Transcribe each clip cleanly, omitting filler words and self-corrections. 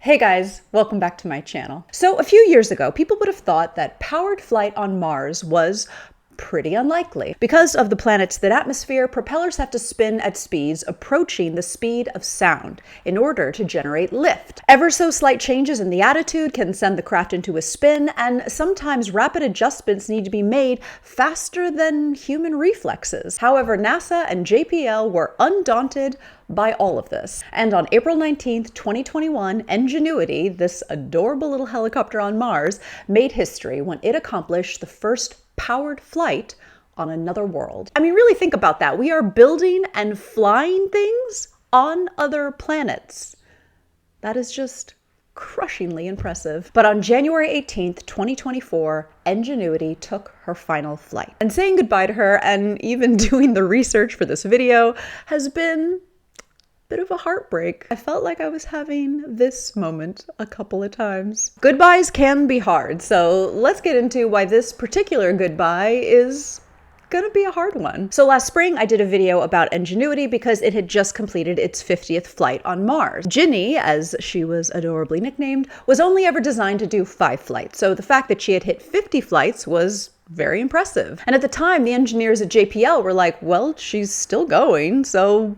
Hey guys, welcome back to my channel. So a few years ago, people would have thought that powered flight on Mars was pretty unlikely. Because of the planet's thin atmosphere, propellers have to spin at speeds approaching the speed of sound in order to generate lift. Ever so slight changes in the attitude can send the craft into a spin, and sometimes rapid adjustments need to be made faster than human reflexes. However, NASA and JPL were undaunted by all of this. And on April 19th, 2021, Ingenuity, this adorable little helicopter on Mars, made history when it accomplished the first powered flight on another world. I mean, really think about that. We are building and flying things on other planets. That is just crushingly impressive. But on January 18th, 2024, Ingenuity took her final flight. And saying goodbye to her and even doing the research for this video has been bit of a heartbreak. I felt like I was having this moment a couple of times. Goodbyes can be hard, so let's get into why this particular goodbye is gonna be a hard one. So last spring, I did a video about Ingenuity because it had just completed its 50th flight on Mars. Ginny, as she was adorably nicknamed, was only ever designed to do 5 flights, so the fact that she had hit 50 flights was very impressive. And at the time, the engineers at JPL were like, well, she's still going, so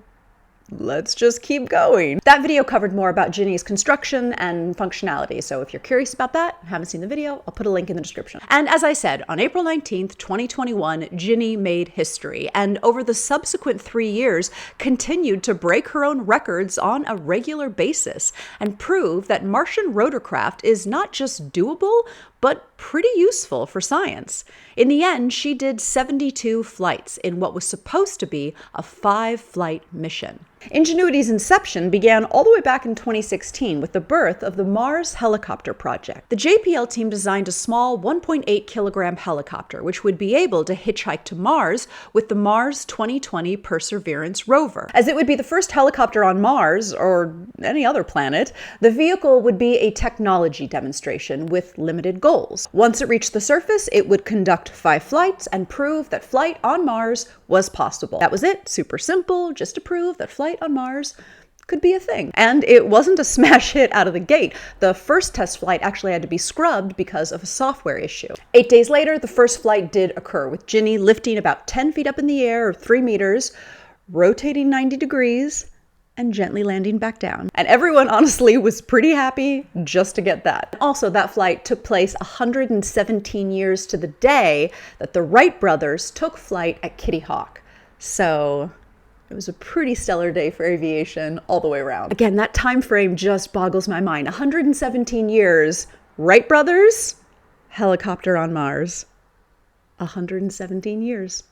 let's just keep going. That video covered more about Ginny's construction and functionality, so if you're curious about that and haven't seen the video, I'll put a link in the description. And as I said, on April 19th, 2021, Ginny made history, and over the subsequent 3 years, continued to break her own records on a regular basis and prove that Martian rotorcraft is not just doable, but pretty useful for science. In the end, she did 72 flights in what was supposed to be a 5-flight mission. Ingenuity's inception began all the way back in 2016 with the birth of the Mars Helicopter Project. The JPL team designed a small 1.8 kilogram helicopter, which would be able to hitchhike to Mars with the Mars 2020 Perseverance rover. As it would be the first helicopter on Mars, or any other planet, the vehicle would be a technology demonstration with limited goals. Once it reached the surface, it would conduct 5 flights and prove that flight on Mars was possible. That was it, super simple, just to prove that flight on Mars could be a thing. And it wasn't a smash hit out of the gate. The first test flight actually had to be scrubbed because of a software issue. 8 days later, the first flight did occur, with Ginny lifting about 10 feet up in the air, or 3 meters, rotating 90 degrees, and gently landing back down. And everyone honestly was pretty happy just to get that. Also, that flight took place 117 years to the day that the Wright brothers took flight at Kitty Hawk. So it was a pretty stellar day for aviation all the way around. Again, that time frame just boggles my mind. 117 years, Wright brothers, helicopter on Mars. 117 years.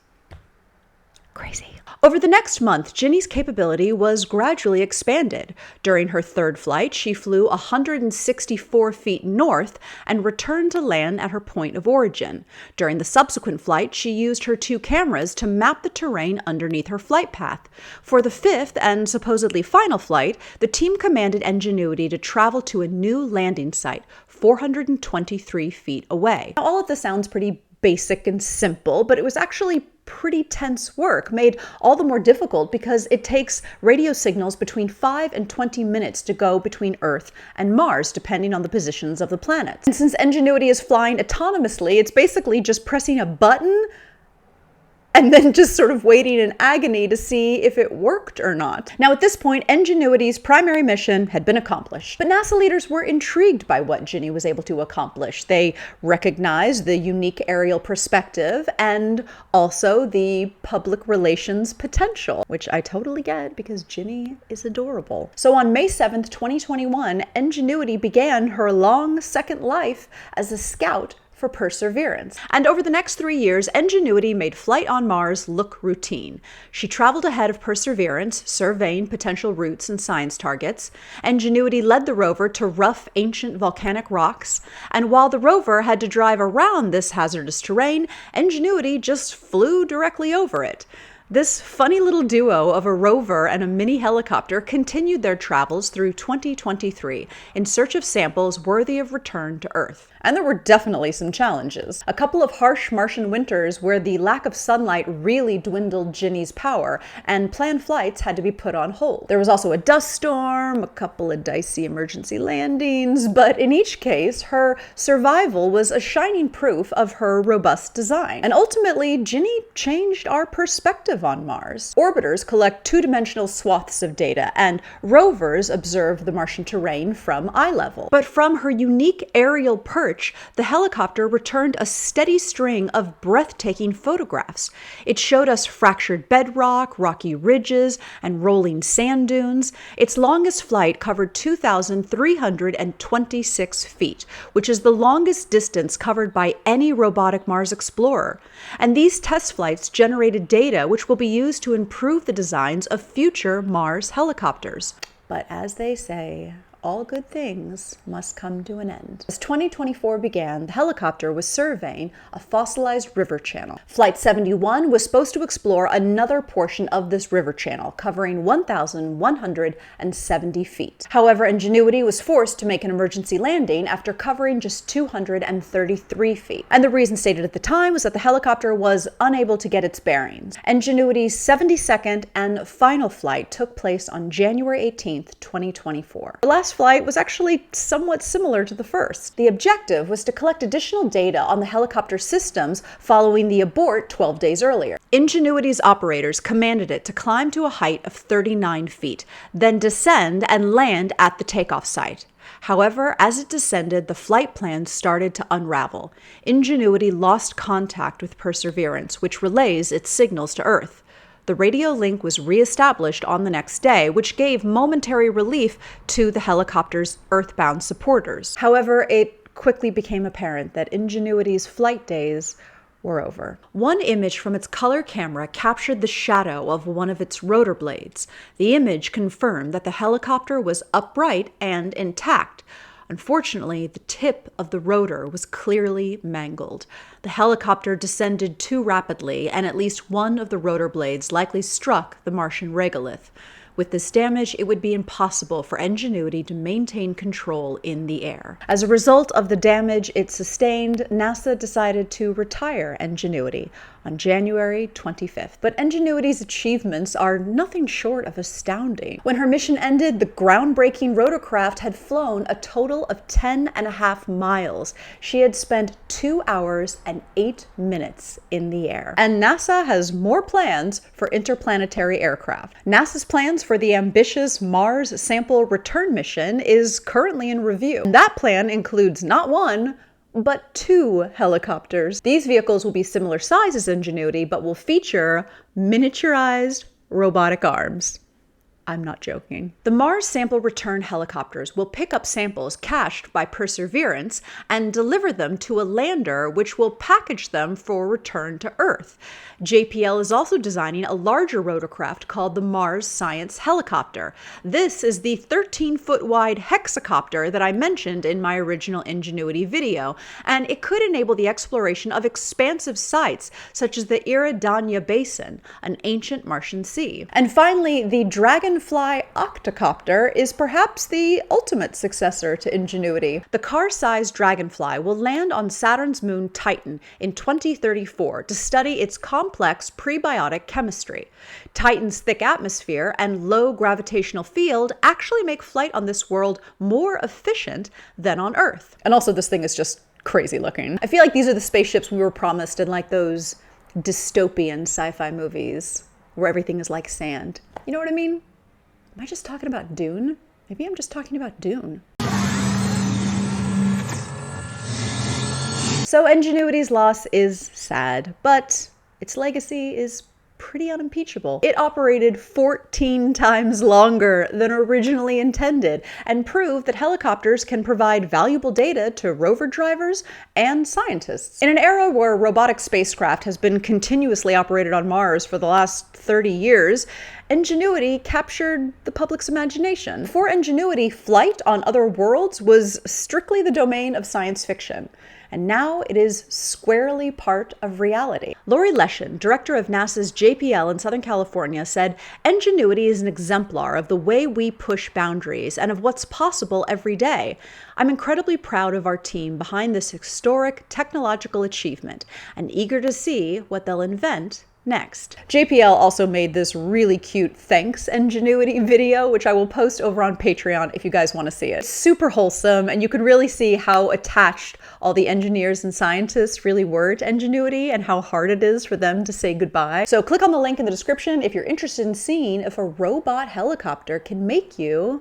Crazy. Over the next month, Ginny's capability was gradually expanded. During her 3rd flight, she flew 164 feet north and returned to land at her point of origin. During the subsequent flight, she used her 2 cameras to map the terrain underneath her flight path. For the 5th and supposedly final flight, the team commanded Ingenuity to travel to a new landing site, 423 feet away. Now, all of this sounds pretty basic and simple, but it was actually pretty tense work, made all the more difficult because it takes radio signals between 5 and 20 minutes to go between Earth and Mars, depending on the positions of the planets. And since Ingenuity is flying autonomously, it's basically just pressing a button and then just sort of waiting in agony to see if it worked or not. Now, at this point, Ingenuity's primary mission had been accomplished, but NASA leaders were intrigued by what Ginny was able to accomplish. They recognized the unique aerial perspective and also the public relations potential, which I totally get because Ginny is adorable. So on May 7th, 2021, Ingenuity began her long second life as a scout for Perseverance. And over the next 3 years, Ingenuity made flight on Mars look routine. She traveled ahead of Perseverance, surveying potential routes and science targets. Ingenuity led the rover to rough, ancient volcanic rocks, and while the rover had to drive around this hazardous terrain, Ingenuity just flew directly over it. This funny little duo of a rover and a mini helicopter continued their travels through 2023 in search of samples worthy of return to Earth. And there were definitely some challenges. A couple of harsh Martian winters where the lack of sunlight really dwindled Ginny's power, and planned flights had to be put on hold. There was also a dust storm, a couple of dicey emergency landings, but in each case, her survival was a shining proof of her robust design. And ultimately, Ginny changed our perspective on Mars. Orbiters collect two-dimensional swaths of data, and rovers observe the Martian terrain from eye level. But from her unique aerial perch, the helicopter returned a steady string of breathtaking photographs. It showed us fractured bedrock, rocky ridges, and rolling sand dunes. Its longest flight covered 2,326 feet, which is the longest distance covered by any robotic Mars explorer. And these test flights generated data which will be used to improve the designs of future Mars helicopters. But as they say, all good things must come to an end. As 2024 began, the helicopter was surveying a fossilized river channel. Flight 71 was supposed to explore another portion of this river channel, covering 1,170 feet. However, Ingenuity was forced to make an emergency landing after covering just 233 feet. And the reason stated at the time was that the helicopter was unable to get its bearings. Ingenuity's 72nd and final flight took place on January 18th, 2024. The last flight was actually somewhat similar to the first. The objective was to collect additional data on the helicopter systems following the abort 12 days earlier. Ingenuity's operators commanded it to climb to a height of 39 feet, then descend and land at the takeoff site. However, as it descended, the flight plans started to unravel. Ingenuity lost contact with Perseverance, which relays its signals to Earth. The radio link was re-established on the next day, which gave momentary relief to the helicopter's earthbound supporters. However, it quickly became apparent that Ingenuity's flight days were over. One image from its color camera captured the shadow of one of its rotor blades. The image confirmed that the helicopter was upright and intact. Unfortunately, the tip of the rotor was clearly mangled. The helicopter descended too rapidly, and at least one of the rotor blades likely struck the Martian regolith. With this damage, it would be impossible for Ingenuity to maintain control in the air. As a result of the damage it sustained, NASA decided to retire Ingenuity on January 25th. But Ingenuity's achievements are nothing short of astounding. When her mission ended, the groundbreaking rotorcraft had flown a total of 10.5 miles. She had spent 2 hours and 8 minutes in the air. And NASA has more plans for interplanetary aircraft. NASA's plans for the ambitious Mars sample return mission is currently in review. And that plan includes not one, but 2 helicopters. These vehicles will be similar size as Ingenuity, but will feature miniaturized robotic arms. I'm not joking. The Mars sample return helicopters will pick up samples cached by Perseverance and deliver them to a lander which will package them for return to Earth. JPL is also designing a larger rotorcraft called the Mars Science Helicopter. This is the 13-foot wide hexacopter that I mentioned in my original Ingenuity video, and it could enable the exploration of expansive sites such as the Iridania Basin, an ancient Martian sea. And finally, the Dragonfly octocopter is perhaps the ultimate successor to Ingenuity. The car-sized Dragonfly will land on Saturn's moon Titan in 2034 to study its complex prebiotic chemistry. Titan's thick atmosphere and low gravitational field actually make flight on this world more efficient than on Earth. And also, this thing is just crazy looking. I feel like these are the spaceships we were promised in like those dystopian sci-fi movies where everything is like sand. You know what I mean? Am I just talking about Dune? Maybe I'm just talking about Dune. So Ingenuity's loss is sad, but its legacy is pretty unimpeachable. It operated 14 times longer than originally intended and proved that helicopters can provide valuable data to rover drivers and scientists. In an era where robotic spacecraft has been continuously operated on Mars for the last 30 years, Ingenuity captured the public's imagination. Before Ingenuity, flight on other worlds was strictly the domain of science fiction. And now it is squarely part of reality. Lori Leshin, director of NASA's JPL in Southern California, said, "Ingenuity is an exemplar of the way we push boundaries and of what's possible every day. I'm incredibly proud of our team behind this historic technological achievement and eager to see what they'll invent next." JPL also made this really cute thanks Ingenuity video, which I will post over on Patreon if you guys want to see it. It's super wholesome, and you can really see how attached all the engineers and scientists really were to Ingenuity and how hard it is for them to say goodbye. So click on the link in the description if you're interested in seeing if a robot helicopter can make you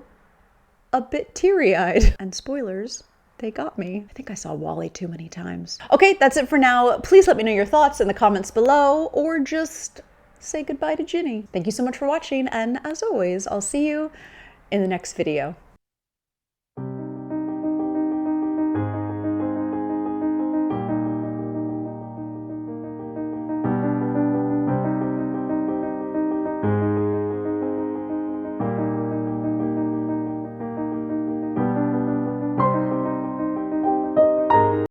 a bit teary-eyed. And spoilers, they got me. I think I saw Wall-E too many times. Okay, that's it for now. Please let me know your thoughts in the comments below, or just say goodbye to Ginny. Thank you so much for watching, and as always, I'll see you in the next video.